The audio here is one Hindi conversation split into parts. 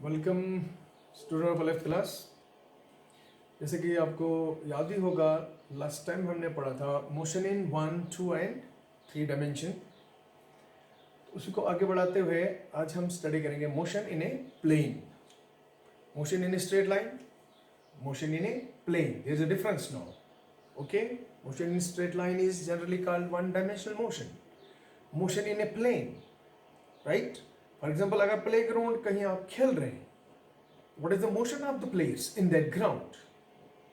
Welcome student of 11th class. जैसे कि आपको याद ही होगा, लास्ट टाइम हमने पढ़ा था मोशन इन 1, 2 एंड 3 डायमेंशन। उसी को आगे बढ़ाते हुए आज हम स्टडी करेंगे motion in a plane, motion in a straight line, motion in a plane. There is a difference now. Okay, motion in straight line is generally called one dimensional motion. Motion in a plane, right. For example, अगर प्ले ग्राउंड कहीं आप खेल रहे हैं, what is the motion of the players in that ground?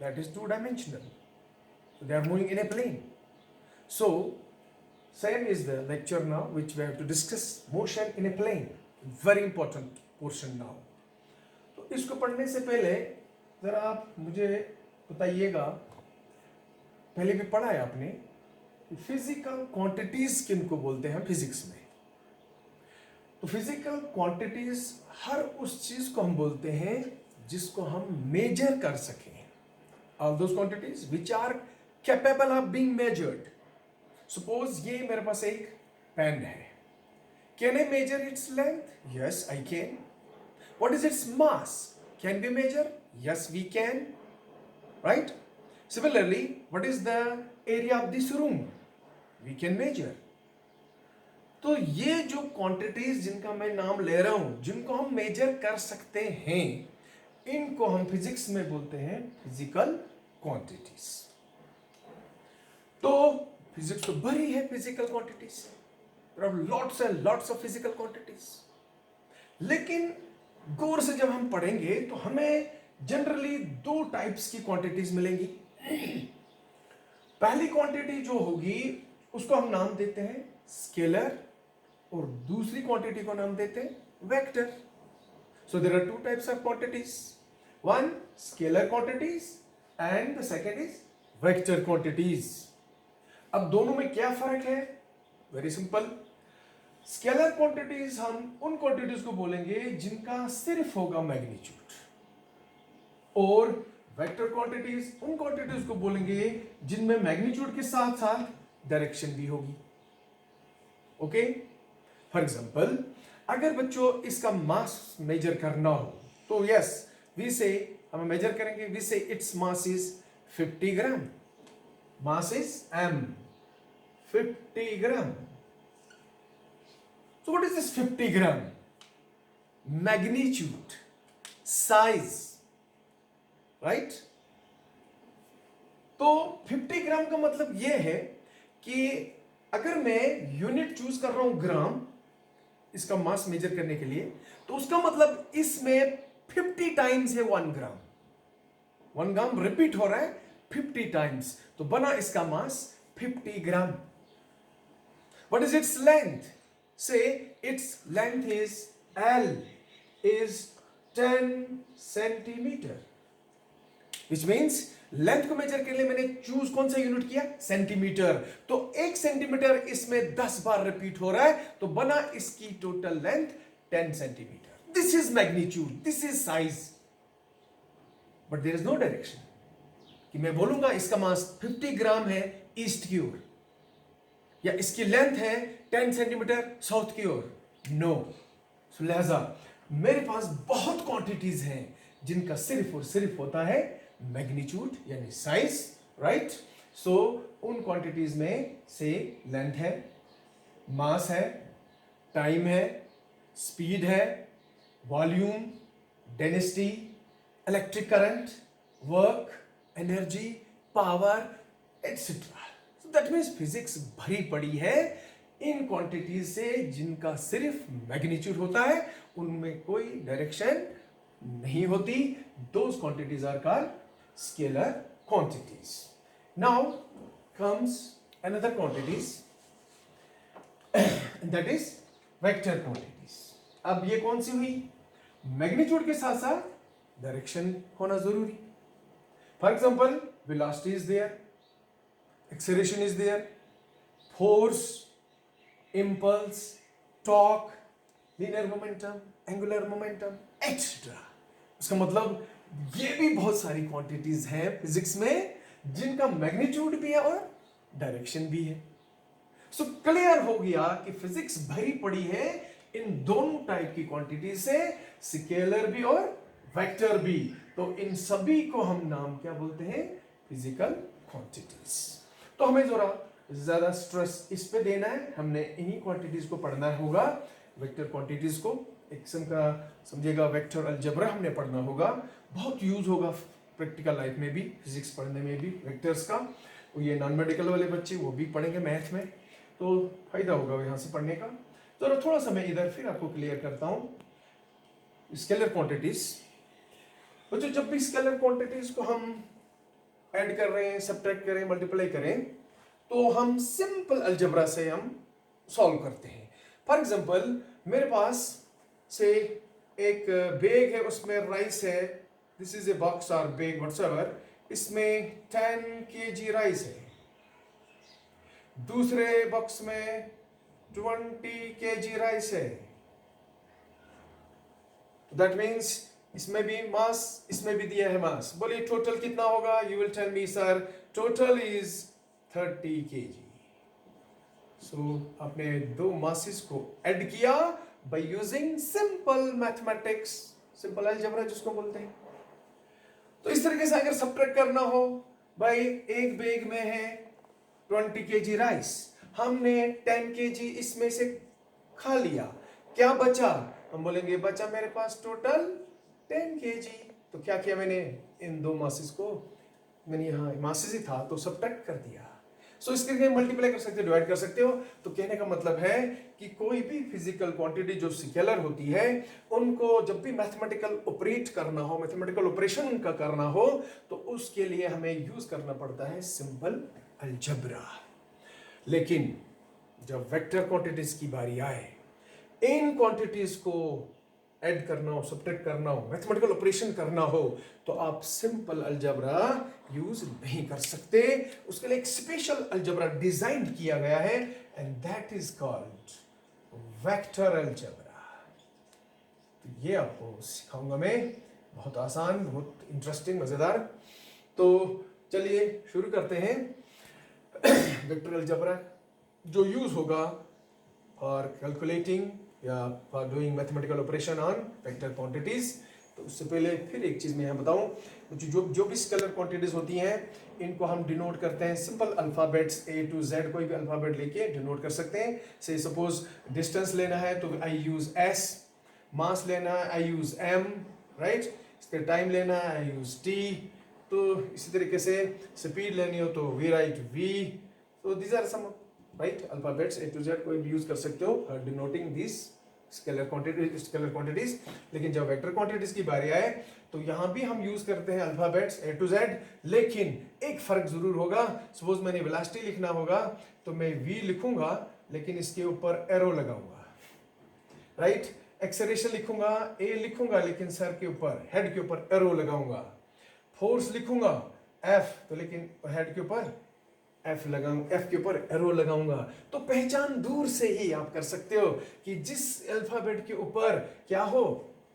That is two-dimensional. So they are moving in a plane. So same is the lecture now, which we have to discuss motion in a plane. Very important portion now. तो इसको पढ़ने से पहले जरा आप मुझे बताइएगा, पहले भी पढ़ा है आपने, फिजिकल क्वांटिटीज किनको बोलते हैं फिजिक्स में। तो फिजिकल क्वांटिटीज हर उस चीज को हम बोलते हैं जिसको हम मेजर कर सकें। All those quantities which are capable of being measured. Suppose ये मेरे पास एक पेन है, can I measure its length? Yes I can. What is its mass? Can be measure? Yes we can, right. Similarly, what is the area of this room? We can measure. तो ये जो क्वांटिटीज जिनका मैं नाम ले रहा हूं, जिनको हम मेजर कर सकते हैं, इनको हम फिजिक्स में बोलते हैं फिजिकल क्वांटिटीज। तो फिजिक्स तो भरी है physical quantities, lots and lots of physical quantities. लेकिन गौर से जब हम पढ़ेंगे तो हमें जनरली दो टाइप्स की क्वांटिटीज मिलेंगी। पहली क्वांटिटी जो होगी उसको हम नाम देते हैं स्केलर, और दूसरी क्वांटिटी को नाम देते हैं vector. So there are two types of quantities, one scalar quantities and the second is vector quantities. अब दोनों में क्या फर्क है? Very simple. स्केलर क्वांटिटीज हम उन क्वांटिटीज को बोलेंगे जिनका सिर्फ होगा मैग्नीट्यूड, और वेक्टर क्वांटिटीज उन क्वांटिटीज को बोलेंगे जिनमें मैग्नीट्यूड के साथ साथ डायरेक्शन भी होगी। ओके, फॉर एग्जाम्पल, अगर बच्चों इसका मास मेजर करना हो तो यस वी से हम मेजर करेंगे, वी से its mass is 50 gram, mass is m, 50 gram. So what is this 50 gram? Magnitude, size, right? तो 50 ग्राम का मतलब यह है कि अगर मैं यूनिट चूज कर रहा हूं ग्राम, इसका मास मेजर करने के लिए, तो उसका मतलब इसमें 50 टाइम्स है 1 ग्राम। 1 ग्राम रिपीट हो रहा है 50 टाइम्स, तो बना इसका mass 50 gram. What is its length? से its length is L is 10 centimetre, which means length को मेजर करने मैंने चूज कौन सा यूनिट किया? सेंटीमीटर। तो 1 सेंटीमीटर इसमें 10 बार रिपीट हो रहा है, तो बना इसकी total length 10 centimetre. This is magnitude, this is size, but there is no direction कि मैं बोलूंगा इसका मास 50 ग्राम है ईस्ट की ओर, या इसकी लेंथ है 10 सेंटीमीटर साउथ की ओर। नो। सो लिहाजा मेरे पास बहुत क्वांटिटीज हैं जिनका सिर्फ और सिर्फ होता है मैग्नीट्यूड यानी साइज, राइट। सो उन क्वांटिटीज में से लेंथ है, मास है, टाइम है, स्पीड है, volume, density, electric current, work, energy, power, etcetera. So that means physics भरी पड़ी है इन क्वांटिटीज से जिनका सिर्फ मैग्नीट्यूड होता है, उनमें कोई डायरेक्शन नहीं होती। Those quantities are called scalar quantities. Now comes another quantities that is vector quantities. अब ये कौन सी हुई? मैग्नीट्यूड के साथ साथ डायरेक्शन होना जरूरी। For example, velocity is there, acceleration is there, force, impulse, torque, linear momentum, angular momentum, etc. उसका मतलब ये भी बहुत सारी क्वांटिटीज हैं फिजिक्स में जिनका मैग्नीट्यूड भी है और डायरेक्शन भी है। सो क्लियर हो गया कि फिजिक्स भरी पड़ी है इन दोनों टाइप की क्वांटिटी से, स्केलर भी और वेक्टर भी। तो इन सभी को हम नाम क्या बोलते हैं? Physical quantities. तो हमें जरा ज्यादा स्ट्रेस इस पे देना है, हमने इन्हीं क्वांटिटीज को पढ़ना होगा, वेक्टर क्वांटिटीज को। एक किस्म का समझिएगा वेक्टर अलजेब्रा हमने पढ़ना होगा, बहुत यूज होगा प्रैक्टिकल लाइफ में भी, फिजिक्स पढ़ने में भी वेक्टर्स का। ये नॉन मेडिकल वाले बच्चे वो भी पढ़ेंगे मैथ में, तो फायदा होगा यहाँ से पढ़ने का। तो थोड़ा सा मैं इधर फिर आपको क्लियर करता हूँ स्केलर क्वांटिटीज। बच्चों जब भी स्केलर क्वांटिटीज को हम ऐड कर रहे हैं, सब्ट्रैक्ट करें, मल्टीप्लाई करें, तो हम सिंपल अलजेब्रा से हम सॉल्व करते हैं। फॉर एग्जांपल मेरे पास से एक बैग है, उसमें राइस है, दिस इज ए बॉक्स और बैग व्हाटसएवर, इसमें 10 kg राइस है। दूसरे बॉक्स में 20 kg राइस है। दैट मीन्स इसमें भी मास, इसमें भी दिया है मास। बोलिए टोटल कितना होगा? You will tell me sir total is 30 kg। So आपने दो मासेस को ऐड किया by using simple mathematics, simple algebra जिसको बोलते हैं। तो इस तरीके से अगर सब्ट्रैक्ट करना हो, भाई एक बैग में है 20 kg राइस, हमने 10 kg इसमें से खा लिया, क्या बचा? हम बोलेंगे बचा मेरे पास टोटल 10 kg। तो क्या किया मैंने? इन दो मासेस को, मैंने यहाँ मासेस ही था तो सब्ट्रैक्ट कर दिया। सो इसके लिए मल्टीप्लाई कर सकते हो, डिवाइड कर सकते हो। तो कहने का मतलब है कि कोई भी फिजिकल क्वांटिटी जो स्केलर होती है, उनको जब भी मैथमेटिकल ऑपरेट करना हो, मैथमेटिकल ऑपरेशन उनका करना हो, तो उसके लिए हमें यूज करना पड़ता है सिंपल अलजेब्रा। लेकिन जब वेक्टर क्वांटिटीज की बारी आए, इन क्वांटिटीज को ऐड करना हो, सब्ट्रैक्ट करना हो, मैथमेटिकल ऑपरेशन करना हो, तो आप सिंपल अलजेब्रा यूज नहीं कर सकते। उसके लिए एक स्पेशल अलजेब्रा डिजाइन किया गया है, and that is called vector algebra. तो ये आपको सिखाऊंगा मैं, बहुत आसान, बहुत इंटरेस्टिंग, मजेदार। तो चलिए शुरू करते हैं। वेक्टर अलजेब्रा जो यूज होगा फॉर कैलकुलेटिंग या for doing mathematical operation on vector quantities. तो उससे पहले फिर एक चीज मैं यहाँ बताऊं, जो भी स्केलर क्वांटिटीज होती हैं, इनको हम डिनोट करते हैं simple alphabets A to Z, कोई भी अल्फाबेट लेके डिनोट कर सकते हैं। से सपोज डिस्टेंस लेना है तो आई यूज S, मास लेना है आई यूज M, राइट। इसका टाइम लेना है आई यूज T। तो इसी तरीके से स्पीड लेनी हो तो वी राइट V। तो these are some right alphabets A to Z, कोई भी यूज कर सकते हो डिनोटिंग दिस स्केलर क्वांटिटीज। लेकिन जब वेक्टर क्वांटिटीज की बारी आए तो यहां भी हम यूज करते हैं अल्फाबेट्स A to Z, लेकिन एक फर्क जरूर होगा। सपोज मैंने वेलोसिटी लिखना होगा तो मैं V लिखूंगा, लेकिन इसके ऊपर एरो लगाऊंगा, राइट। एक्सेलरेशन लिखूंगा A लिखूंगा, लेकिन सर के ऊपर, हेड के ऊपर एरो लगाऊंगा। फोर्स लिखूंगा F, तो लेकिन हेड के ऊपर F लगाऊंगा, F के ऊपर एरो लगाऊंगा। तो पहचान दूर से ही आप कर सकते हो कि जिस अल्फाबेट के ऊपर क्या हो,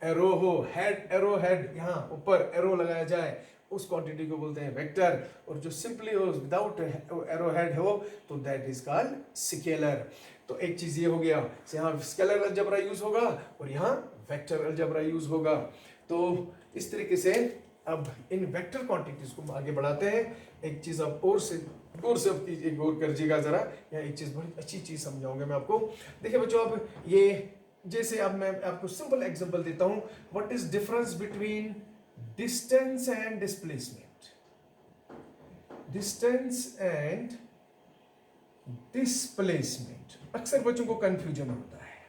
एरो हो, हेड, एरो हेड, यहाँ ऊपर एरो लगाया जाए, उस क्वांटिटी को बोलते हैं वेक्टर। और जो सिंपली हो विदाउट एरो हेड हो तो दैट इज कॉल्ड स्केलर। तो एक चीज ये हो गया, यहाँ स्केलर अलजेब्रा यूज होगा और यहाँ वेक्टर अलजेब्रा यूज होगा। तो इस तरीके से अब इन वेक्टर क्वांटिटीज को आगे बढ़ाते हैं। एक चीज अब और से गौर करिएगा जरा, यहाँ एक चीज बड़ी अच्छी चीज समझाऊंगा मैं आपको। देखिए बच्चों, अब ये जैसे अब मैं आपको सिंपल एग्जांपल देता हूं, what is difference between distance and displacement. Distance and displacement, अक्सर बच्चों को कंफ्यूजन होता है,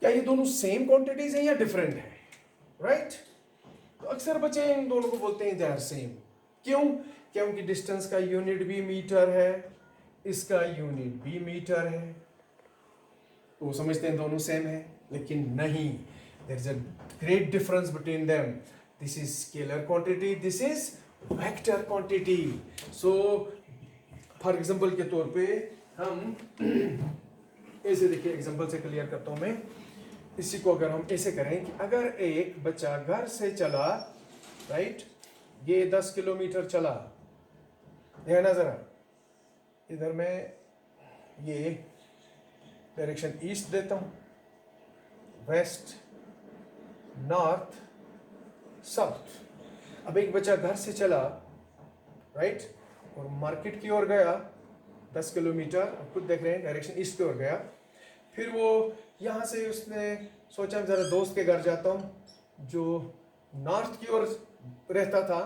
क्या ये दोनों सेम क्वांटिटीज हैं या डिफरेंट है, राइट। तो अक्सर बच्चे इन दोनों को बोलते हैं दे आर सेम। क्यों? क्योंकि डिस्टेंस का यूनिट भी मीटर है, इसका यूनिट भी मीटर है, तो समझते हैं दोनों सेम है, लेकिन नहीं, there is a great difference between them. This is scalar quantity, this is vector quantity. So for example के तौर पे हम ऐसे देखिए, एग्जांपल से क्लियर करता हूं मैं। इसी को अगर हम ऐसे करें कि अगर एक बच्चा घर से चला, राइट, ये 10 किलोमीटर चला, ध्यान जरा, इधर मैं ये डायरेक्शन ईस्ट देता हूं, वेस्ट, नॉर्थ साउथ। अब एक बच्चा घर से चला, राइट, और मार्केट की ओर गया 10 किलोमीटर, आप खुद देख रहे हैं डायरेक्शन ईस्ट की ओर गया। फिर वो यहाँ से उसने सोचा ज़रा दोस्त के घर जाता हूँ जो नॉर्थ की ओर रहता था,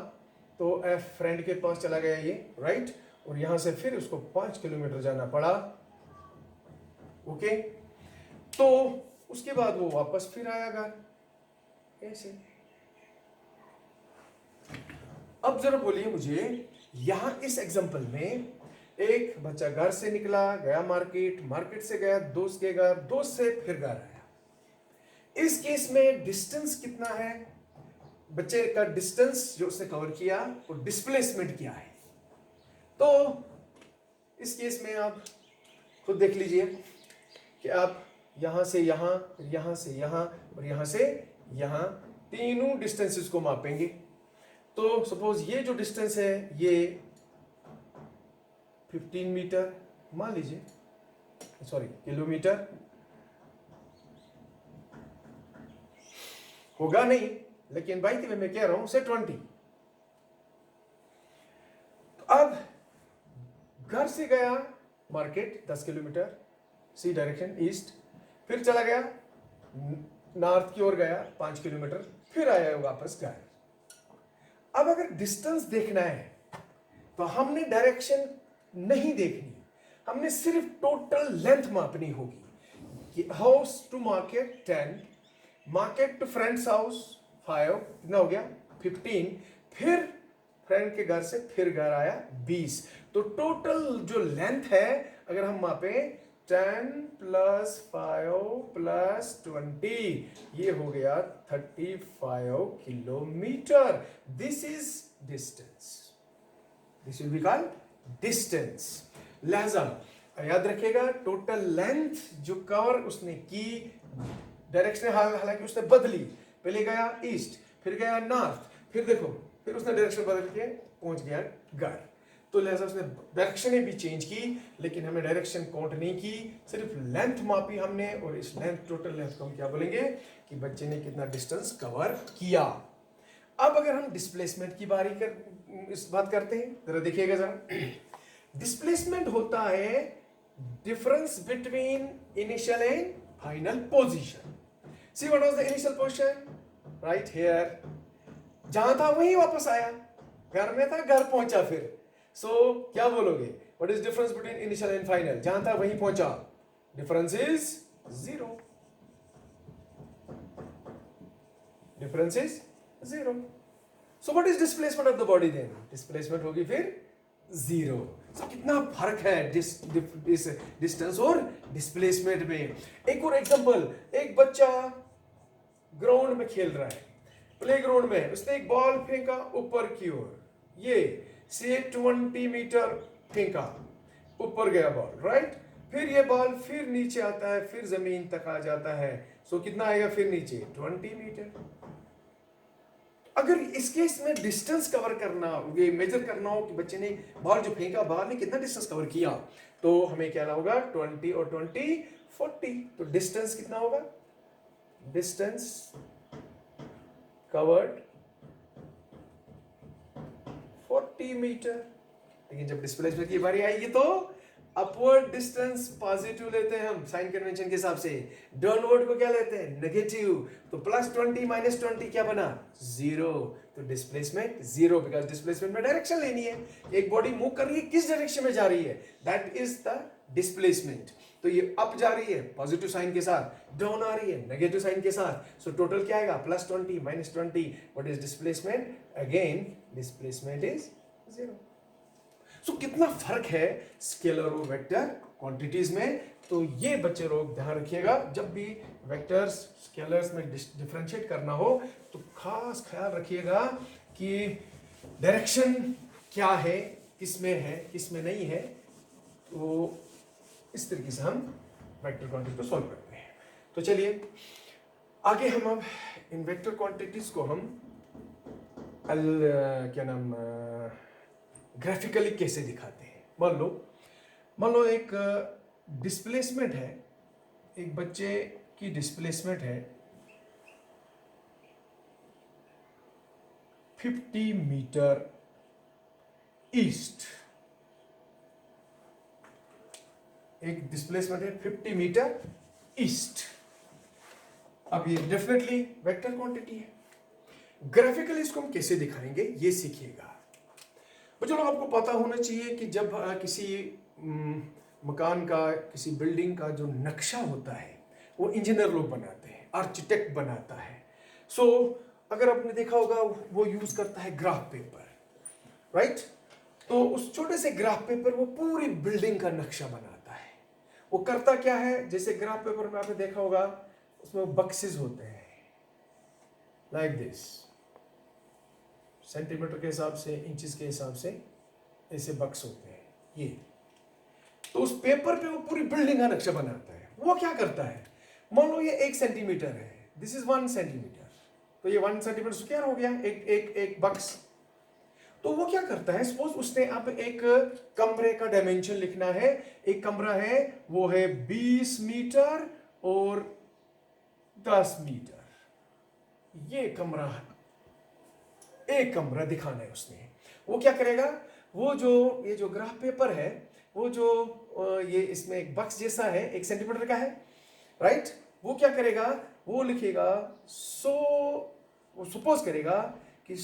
तो फ्रेंड के पास चला गया ये, राइट, और यहाँ से फिर उसको 5 किलोमीटर जाना पड़ा। ओके, तो उसके बाद वो वापस फिर आया घर ऐसे। अब जरा बोलिए मुझे, यहां इस एग्जांपल में एक बच्चा घर से निकला, गया मार्केट, मार्केट से गया दोस्त के घर, दोस्त से फिर घर आया। इस केस में डिस्टेंस कितना है? बच्चे का डिस्टेंस जो उसने कवर किया वो डिस्प्लेसमेंट क्या है? तो इस केस में आप खुद देख लीजिए कि आप यहां से यहां, यहां से यहां और यहां से यहां तीनों डिस्टेंसेस को मापेंगे। तो सपोज ये जो डिस्टेंस है ये 15 मीटर मान लीजिए, सॉरी किलोमीटर होगा नहीं, लेकिन बाई थी मैं कह रहा हूं से 20। तो अब घर से गया मार्केट 10 किलोमीटर सी डायरेक्शन ईस्ट, फिर चला गया नॉर्थ की ओर गया 5 किलोमीटर, फिर आया वापस घर। अब अगर डिस्टेंस देखना है तो हमने डायरेक्शन नहीं देखनी, हमने सिर्फ टोटल लेंथ मापनी होगी। House to market 10, market to friend's house 5, कितना हो गया 15, फिर फ्रेंड के घर से फिर घर आया 20। तो टोटल जो लेंथ है अगर हम मापे 10 प्लस 5 प्लस 20, ये हो गया 35 kilometre. This is distance, this will be called distance. लिहाजा याद रखिएगा टोटल लेंथ जो कवर उसने की, डायरेक्शन हालांकि उसने बदली, पहले गया ईस्ट फिर गया नॉर्थ, फिर देखो फिर उसने डायरेक्शन बदल के पहुंच गया घर। तो लिहाजा उसने डायरेक्शन भी चेंज की, लेकिन हमने डायरेक्शन काउंट नहीं की, सिर्फ लेंथ मापी हमने। और इस लेंथ, टोटल लेंथ को हम क्या बोलेंगे कि बच्चे ने कितना डिस्टेंस कवर किया। अब अगर हम डिस्प्लेसमेंट की इस बात करते हैं, जरा देखिएगा जरा। डिस्प्लेसमेंट होता है difference between initial and final position. See what was the initial position? Right here, जहां था वहीं वापस आया, घर में था घर पहुंचा फिर। सो क्या बोलोगे, what is difference between initial and final? जहां था वहीं पहुंचा, difference is 0, difference is 0। So what is displacement of the body then? Displacement होगी फिर 0। सो कितना फर्क है डिस्टेंस और डिस्प्लेसमेंट में। एक और एग्जांपल, एक बच्चा ग्राउंड में खेल रहा है, प्ले ग्राउंड में, उसने एक बॉल फेंका ऊपर की ओर, ये से 20 मीटर फेंका, ऊपर गया बॉल, राइट, फिर ये बॉल फिर नीचे आता है, फिर जमीन तक आ जाता है। सो कितना आएगा फिर नीचे 20 मीटर। अगर इस केस में डिस्टेंस कवर करना, ये मेजर करना हो कि बच्चे ने बॉल जो फेंका, बॉल ने कितना डिस्टेंस कवर किया, तो हमें क्या होगा 20 और 20 40। तो डिस्टेंस कितना होगा? Distance covered 40 metre. लेकिन जब डिस्प्लेसमेंट की बारी आएगी तो अपवर्ड डिस्टेंस पॉजिटिव लेते हैं हम साइन कन्वेंशन के हिसाब से, डाउनवर्ड को क्या लेते हैं नेगेटिव। तो प्लस 20 माइनस 20 क्या बना 0। तो डिस्प्लेसमेंट 0, बिकॉज डिस्प्लेसमेंट में डायरेक्शन लेनी है, एक बॉडी मूव कर रही है, किस डायरेक्शन में जा रही है, दैट इज द डिस्प्लेसमेंट। तो ये अप जा रही है पॉजिटिव साइन के साथ, डाउन आ रही है नेगेटिव साइन के साथ। सो टोटल क्या आएगा plus 20 minus 20। What is displacement? Again displacement is 0। सो कितना फर्क है स्केलर और वेक्टर क्वांटिटीज में। तो ये बच्चे लोग ध्यान रखिएगा, जब भी वेक्टर्स स्केलर्स में डिफरेंशिएट करना हो तो खास ख्याल रखिएगा कि डायरेक्शन क्या है, किस में नहीं है। तो इस तरीके से हम वेक्टर क्वांटिटी को सॉल्व करते हैं। तो चलिए आगे हम अब इन वेक्टर क्वांटिटीज को हम ग्राफिकली कैसे दिखाते हैं। मान लो एक डिस्प्लेसमेंट है, एक बच्चे की डिस्प्लेसमेंट है 50 मीटर ईस्ट, एक डिस्प्लेसमेंट है 50 मीटर ईस्ट। अब ये डेफिनेटली वेक्टर क्वांटिटी है। ग्राफिकली इसको हम कैसे दिखाएंगे ये सीखिएगा। बच्चों लोग आपको पता होना चाहिए कि जब किसी मकान का, किसी बिल्डिंग का जो नक्शा होता है वो इंजीनियर लोग बनाते हैं, आर्किटेक्ट बनाता है। सो अगर आपने देखा होगा वो यूज करता है ग्राफ पेपर, राइट? तो उस छोटे से ग्राफ पेपर वो पूरी बिल्डिंग का नक्शा बनाता है। वो करता क्या है, जैसे ग्राफ पेपर में आपने देखा होगा उसमें बक्सेस होते हैं लाइक दिस, सेंटीमीटर के हिसाब से, इंचेस के हिसाब से ऐसे बक्स होते हैं ये। तो उस पेपर पे वो पूरी बिल्डिंग का नक्शा बनाता है। वो क्या करता है, मान लो ये 1 सेंटीमीटर है, दिस इज 1 सेंटीमीटर, तो ये 1 सेंटीमीटर स्क्वायर हो गया एक बक्स। तो वो क्या करता है, सपोज उसने अब एक कमरे का डायमेंशन लिखना है। एक कमरा है वो है 20 मीटर और 10 मीटर, ये कमरा है, एक कमरा दिखाना है उसने। वो क्या करेगा, वो जो ये जो ग्राफ पेपर है, वो जो ये इसमें एक बक्स जैसा है 1 सेंटीमीटर का है, राइट? वो क्या करेगा, वो लिखेगा वो सपोज करेगा कि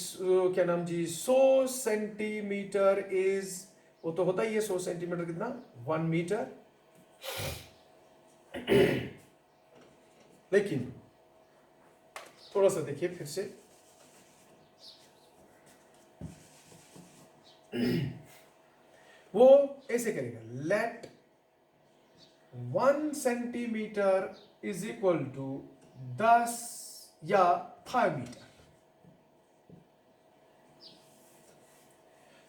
क्या नाम जी, 100 सेंटीमीटर इज, वो तो होता ही है 100 सेंटीमीटर कितना, 1 मीटर। लेकिन थोड़ा सा देखिए फिर से, वो ऐसे करेगा, let 1 centimetre is equal to 10 या 5 मीटर।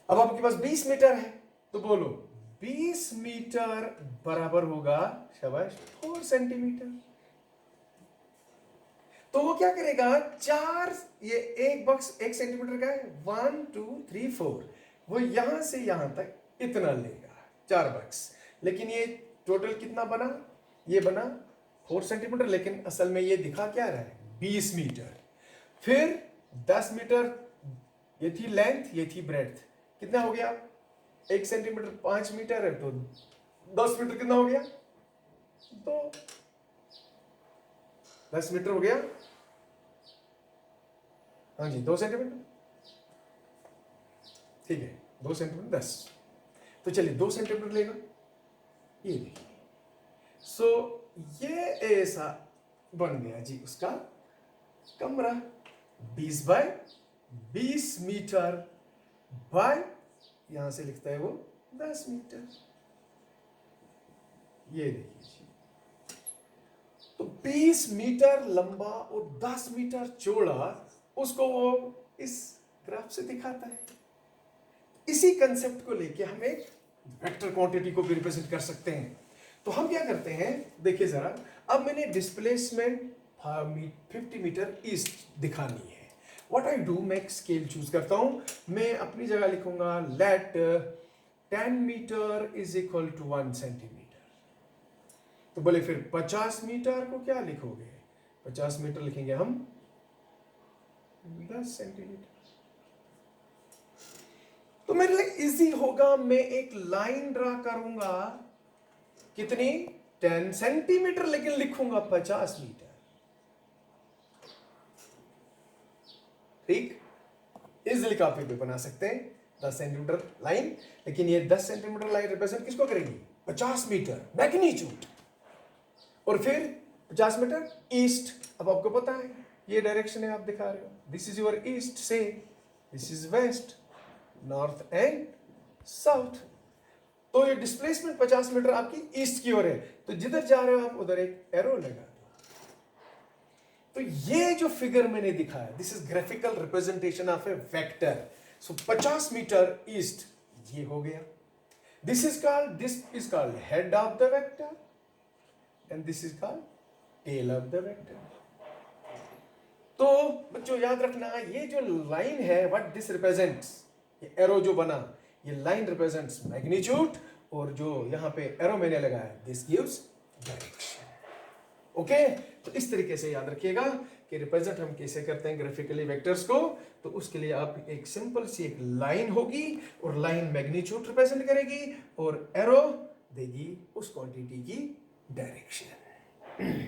अब आपके पास 20 मीटर है, तो बोलो 20 मीटर बराबर होगा, शाबाश, 4 सेंटीमीटर। तो वो क्या करेगा, ये एक बक्स 1 सेंटीमीटर का है, 1 2 3 4, वो यहां से यहां तक इतना लेगा, 4 बक्स। लेकिन ये टोटल कितना बना, ये बना 4 सेंटीमीटर, लेकिन असल में ये दिखा क्या रहा है, 20 मीटर। फिर 10 मीटर, ये थी लेंथ, ये थी ब्रेड्थ, कितना हो गया, 1 सेंटीमीटर 5 मीटर है, तो 10 मीटर कितना हो गया, तो 10 मीटर हो गया, हाँ जी 2 सेंटीमीटर, ठीक है, 2 सेंटीमीटर 10, तो चलिए 2 सेंटीमीटर लेगा, ये देखिए। सो ये ऐसा बन गया जी उसका कमरा, 20 बाय 20 मीटर बाय, यहां से लिखता है वो 10 मीटर, ये देखिए जी। तो 20 मीटर लंबा और 10 मीटर चौड़ा, उसको वो इस ग्राफ से दिखाता है। इसी कंसेप्ट को लेके हम एक वेक्टर क्वांटिटी को भी रिप्रेजेंट कर सकते हैं। तो हम क्या करते हैं, देखिए जरा, अब मैंने डिस्प्लेसमेंट 50 मीटर ईस्ट दिखानी है। व्हाट आई डू, मैं स्केल चूज करता हूं, मैं अपनी जगह लिखूंगा let 10 metre is equal to 1 centimetre. तो बोले फिर 50 मीटर को क्या लिखोगे, 50 मीटर लिखेंगे हम 10 सेंटीमीटर। तो मेरे लिए इजी होगा, मैं एक लाइन ड्रा करूंगा, कितनी, 10 सेंटीमीटर, लेकिन लिखूंगा 50 मीटर, ठीक? इजिली काफी भी बना सकते हैं 10 सेंटीमीटर लाइन, लेकिन ये 10 सेंटीमीटर लाइन रिप्रेजेंट किसको करेगी, 50 मीटर मैग्नीट्यूड, और फिर 50 मीटर ईस्ट। अब आपको पता है ये डायरेक्शन है, आप दिखा रहे हो, this is your east, say this is west, north and south. तो ये डिस्प्लेसमेंट 50 मीटर आपकी ईस्ट की ओर है, तो जिधर जा रहे हो आप उधर एक एरो लगा दो। तो ये जो फिगर मैंने दिखाया, this is graphical representation of a vector. So 50 metre east ये हो गया, this is called head of the vector and this is called tail of the vector. तो बच्चों याद रखना, ये जो लाइन है, व्हाट दिस रिप्रेजेंट्स, ये एरो जो बना, ये लाइन रिप्रेजेंट्स मैग्नीट्यूड, और जो यहां पे एरो मैंने लगाया, दिस गिव्स डायरेक्शन। ओके, तो इस तरीके से याद रखिएगा कि कि रिप्रेजेंट हम कैसे करते हैं ग्राफिकली वेक्टर्स को, तो उसके लिए आप एक सिंपल सी एक लाइन होगी और लाइन मैग्नीट्यूड रिप्रेजेंट करेगी और एरो देगी उस क्वांटिटी की डायरेक्शन।